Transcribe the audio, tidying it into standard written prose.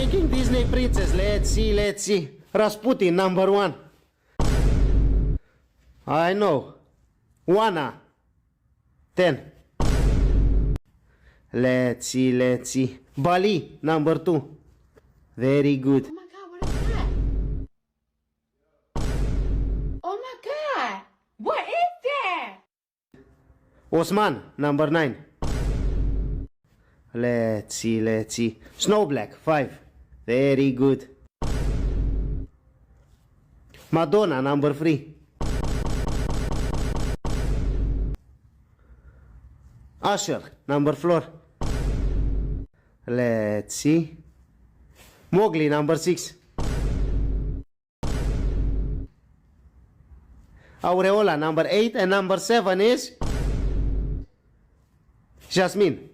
making Disney princess. Let's see. Rasputin, number 1. I know. Wanna. 10. Let's see. Bali, number 2. Very good. Oh my god, what is that? Oh my god, what is that? Osman, number 9. Let's see. Snow Black, 5. Very good. Madonna, number 3. Usher, number 4. Let's see. Mowgli, number 6. Aureola, number 8. And number 7 is Jasmine.